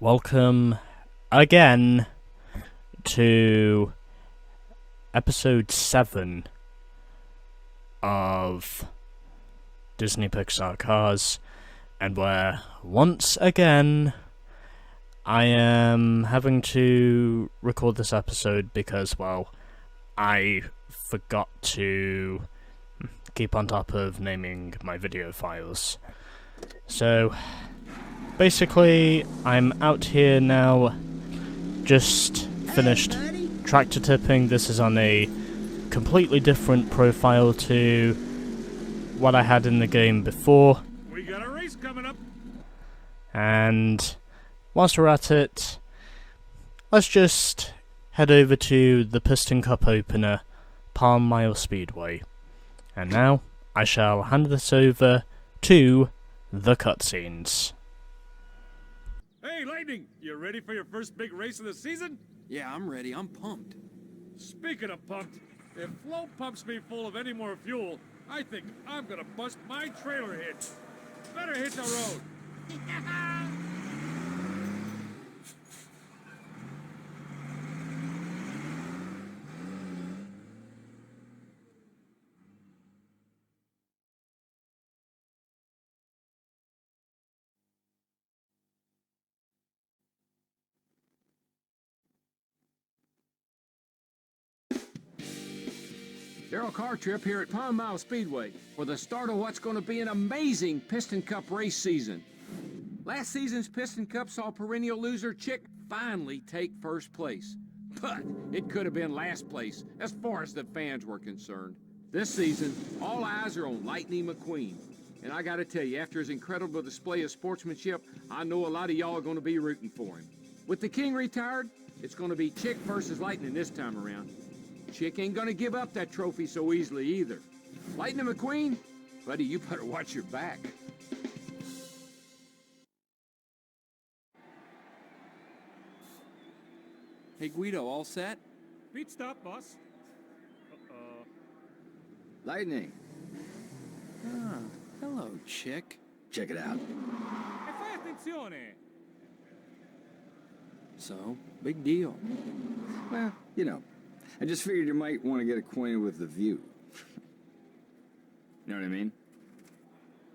Welcome again to episode 7 of Disney Pixar Cars, and where once again I am having to record this episode because, well, I forgot to keep on top of naming my video files. So basically, I'm out here now, just finished tractor tipping. This is on a completely different profile to what I had in the game before. We got a race coming up. And whilst we're at it, let's just head over to the Piston Cup opener, Palm Mile Speedway. And now, I shall hand this over to the cutscenes. Hey, Lightning, you ready for your first big race of the season? Yeah, I'm ready. I'm pumped. Speaking of pumped, if Flo pumps me full of any more fuel, I think I'm gonna bust my trailer hitch. Better hit the road. Darryl car trip here at Palm Mile Speedway for the start of what's going to be an amazing Piston Cup race season. Last season's Piston Cup saw perennial loser Chick finally take first place. But it could have been last place as far as the fans were concerned. This season, all eyes are on Lightning McQueen. And I gotta tell you, after his incredible display of sportsmanship, I know a lot of y'all are going to be rooting for him. With the king retired, it's going to be Chick versus Lightning this time around. Chick ain't gonna give up that trophy so easily either. Lightning McQueen, buddy, you better watch your back. Hey Guido, all set? Pit stop, boss. Lightning, Ah, hello, Chick. check it out. E fai attenzione. So, big deal. Well, you know, I just figured you might want to get acquainted with the view. You know what I mean?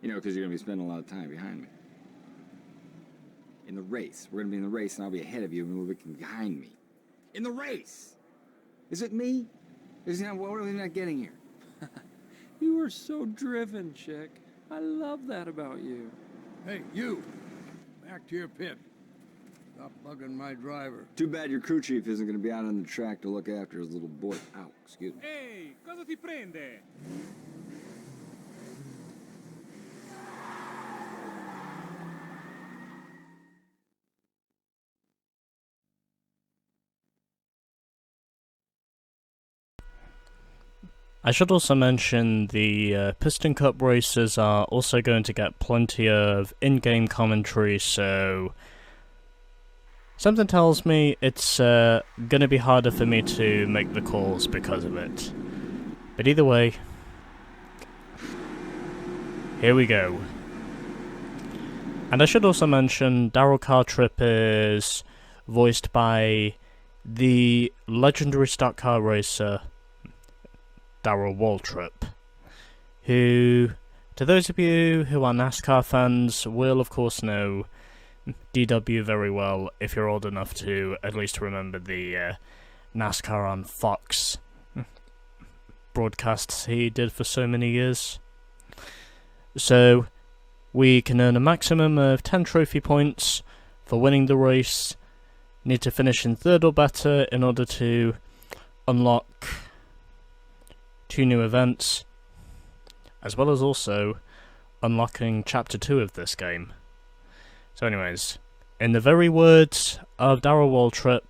You know, because you're going to be spending a lot of time behind me. In the race. We're going to be in the race, and I'll be ahead of you, and you'll be behind me. In the race! Is it me? What are we not getting here? You are so driven, Chick. I love that about you. Hey, you! Back to your pit. Stop bugging my driver. Too bad your crew chief isn't going to be out on the track to look after his little boy. Ow, excuse me. Ehi, cosa ti prende? I should also mention the Piston Cup races are also going to get plenty of in-game commentary, so something tells me it's going to be harder for me to make the calls because of it. But either way, here we go. And I should also mention Darryl Cartrip is voiced by the legendary stock car racer Darrell Waltrip, who, to those of you who are NASCAR fans, will of course know DW very well if you're old enough to at least remember the NASCAR on Fox broadcasts he did for so many years. So, we can earn a maximum of 10 trophy points for winning the race. Need to finish in 3rd or better in order to unlock 2 new events, as well as also unlocking Chapter 2 of this game. So anyways, in the very words of Darrell Waltrip,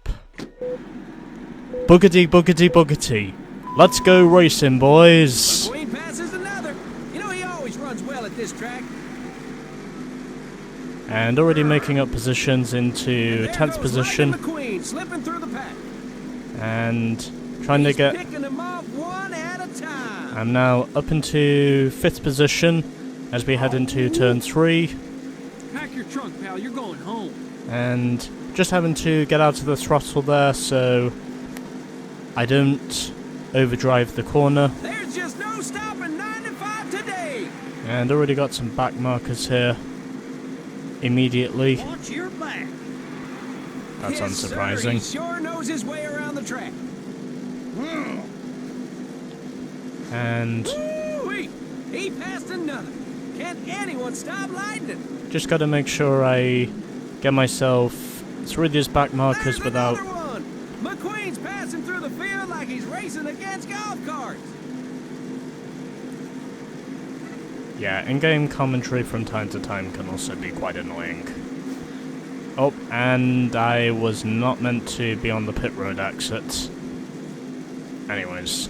boogity boogity boogity, let's go racing, boys! McQueen passes another. You know he always runs well at this track. And already making up positions into 10th position, McQueen slipping through the pack. and trying to get... Picking them off one at a time. I'm now up into 5th position as we head into turn 3. Pack your trunk, pal. You're going home. And just having to get out of the throttle there so I don't overdrive the corner. There's just no stopping 95 today. And already got some back markers here immediately. Watch your back. That's Yes, sir, unsurprising. he sure knows his way around the track. And Woo-wee! He passed another. Can anyone stop lightning? just gotta make sure I get myself through these back markers There's without... another one. McQueen's passing through the field like he's racing against golf carts. Yeah, in-game commentary from time to time can also be quite annoying. Oh, and I was not meant to be on the pit road exit. Anyways.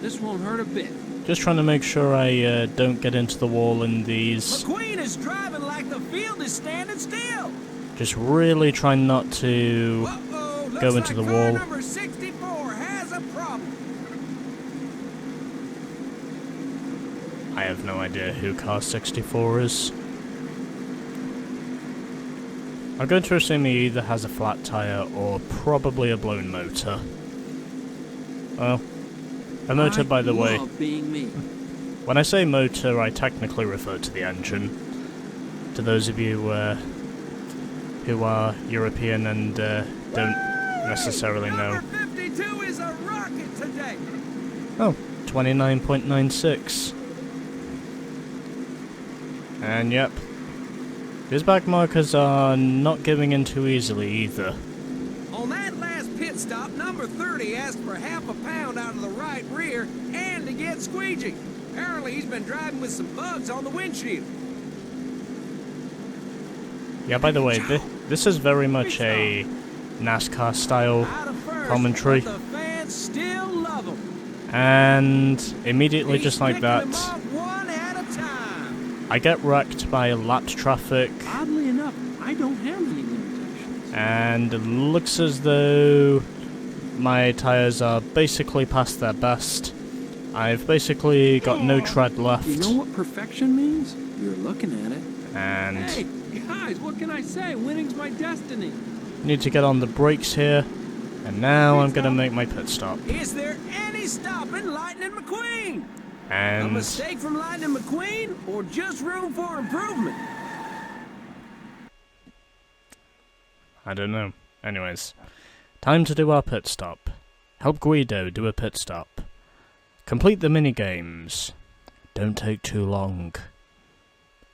This won't hurt a bit. Just trying to make sure I don't get into the wall in these. McQueen is driving like the field is standing still. Just really trying not to Uh-oh, looks go into like the car wall. number 64 has a problem. I have no idea who car 64 is. I'm going to assume he either has a flat tyre or probably a blown motor. Well, a motor, by the way. Love being me. When I say motor, I technically refer to the engine. To those of you who are European and don't necessarily know. Number 52 is a rocket today. Oh, 29.96. And yep, these back markers are not giving in too easily either. On that last pit stop, number 30 asked for half a pound out of the right rear and to get squeegee. Apparently he's been driving with some bugs on the windshield. Yeah, by the way, this is very much a NASCAR style Out of first, commentary. but the fans still love him. And immediately He's just like picking that, them off one at a time. I get wrecked by lapped traffic. Oddly enough, I don't have any limitations. And it looks as though my tyres are basically past their best. I've basically got no tread left. You know what perfection means? You're looking at it. And Hey, guys, what can I say? Winning's my destiny. need to get on the brakes here. And now I'm going to make my pit stop. Is there any stopping Lightning McQueen? A And mistake from Lightning McQueen or just room for improvement? I don't know. Anyways, time to do our pit stop. Help Guido do a pit stop. Complete the mini-games. Don't take too long.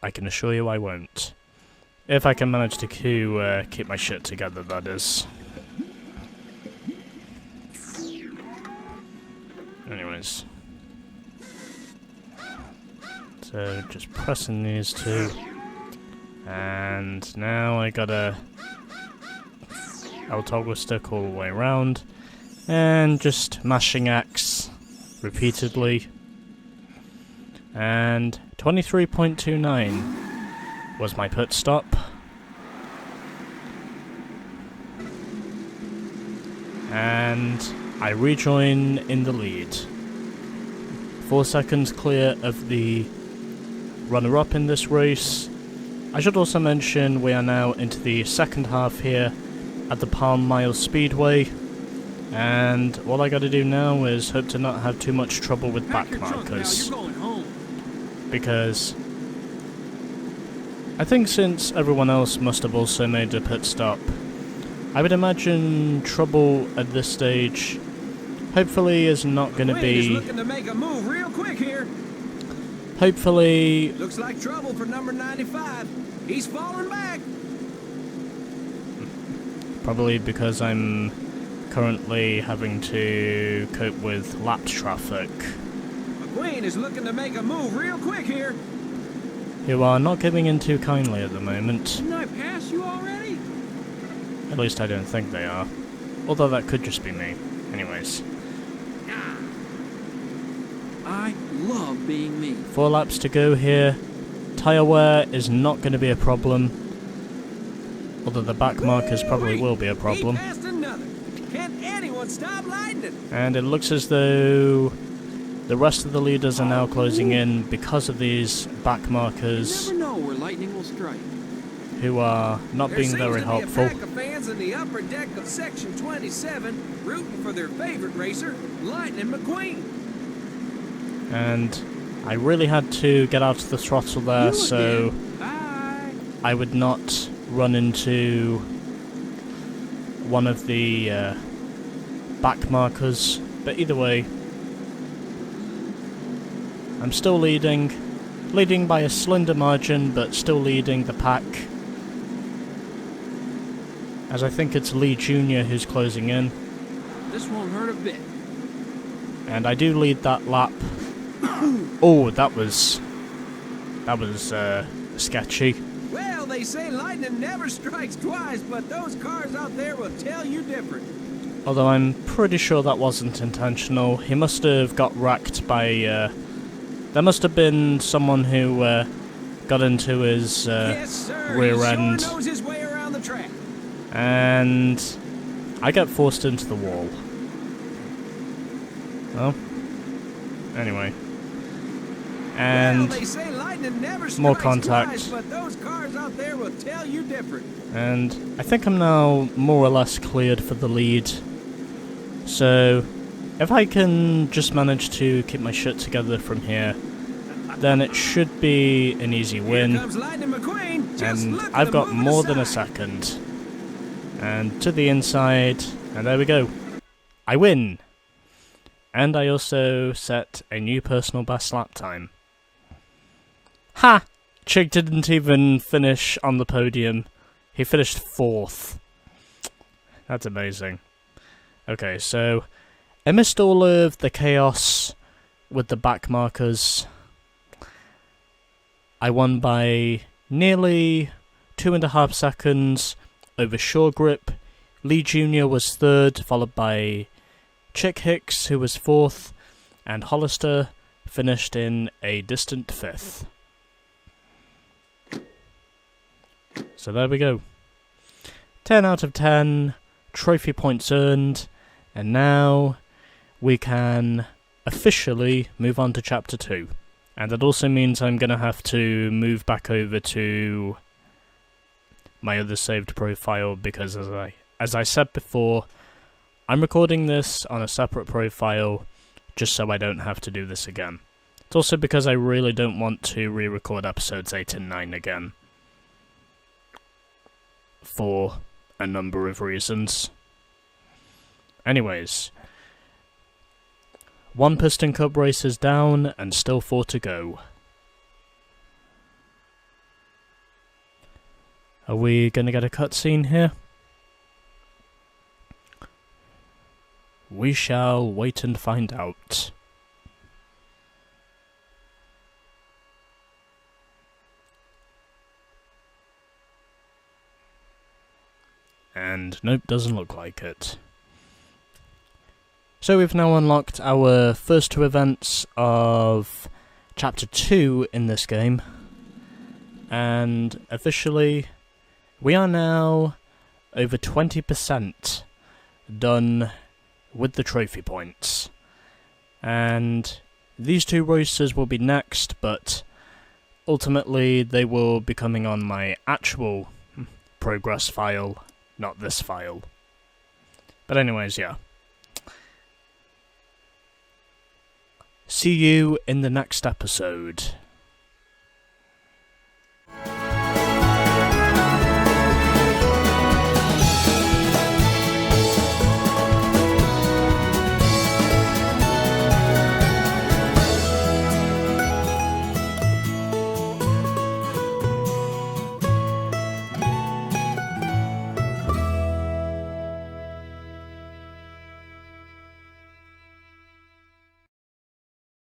I can assure you I won't. If I can manage to keep my shit together, that is. Anyways. So, just pressing these two. And now I gotta... I'll toggle stick all the way around. And just mashing X repeatedly. And 23.29 was my pit stop. And I rejoin in the lead. 4 seconds clear of the runner-up in this race. I should also mention we are now into the second half here at the Palm Mile Speedway. And all I gotta do now is hope to not have too much trouble with back markers. You're going home. Because I think since everyone else must have also made a pit stop, I would imagine trouble at this stage hopefully is not going to McQueen is be... looking to make a move real quick here. Hopefully... Looks like trouble for number 95. He's falling back. Probably because I'm currently having to cope with lapped traffic, McQueen is looking to make a move real quick here. who are not giving in too kindly at the moment. Didn't I pass you already? At least I don't think they are. Although that could just be me. Anyways. I love being me. 4 laps to go here. Tyre wear is not going to be a problem. Although the back markers probably will be a problem. He passed another. Can anyone stop Lightning? And it looks as though The rest of the leaders are now closing in because of these back You markers never know where lightning will strike. who are not There being seems very to helpful. be a pack of fans in the upper deck of Section 27 rooting for their favorite racer, Lightning McQueen. And I really had to get out of the throttle there so Bye. I would not run into one of the back markers. But either way, I'm still leading by a slender margin, but still leading the pack. As I think it's Lee Jr. who's closing in. This won't hurt a bit. And I do lead that lap. Oh, that was sketchy. Well, they say lightning never strikes twice, but those cars out there will tell you different. Although I'm pretty sure that wasn't intentional. He must have got wrecked by, there must have been someone who got into his Yes, sir. rear He end. sure knows his way around the track. And I get forced into the wall. Well, anyway. And well, they say lightning never more strikes contact. twice, but those cars out there will tell you different. And I think I'm now more or less cleared for the lead. So, if I can just manage to keep my shit together from here, then it should be an easy Here win. comes Lightning McQueen. Just And look at I've him got moving more than a aside. second. And to the inside, and there we go. I win! And I also set a new personal best lap time. Ha! Chick didn't even finish on the podium. He finished 4th. That's amazing. Okay, so amidst all of the chaos with the back markers, I won by nearly 2.5 seconds over Shore Grip. Lee Jr. was 3rd, followed by Chick Hicks, who was 4th, and Hollister finished in a distant 5th. So there we go. 10 out of 10, trophy points earned, and now we can officially move on to Chapter 2. And that also means I'm going to have to move back over to my other saved profile because, as I said before, I'm recording this on a separate profile just so I don't have to do this again. It's also because I really don't want to re-record episodes 8 and 9 again. For a number of reasons. Anyways, 1 Piston Cup race is down and still 4 to go. Are we going to get a cutscene here? We shall wait and find out. And nope, doesn't look like it. So we've now unlocked our first 2 events of Chapter 2 in this game. And officially, we are now over 20% done with the trophy points. And these 2 races will be next, but ultimately they will be coming on my actual progress file, not this file. But anyways, yeah. See you in the next episode.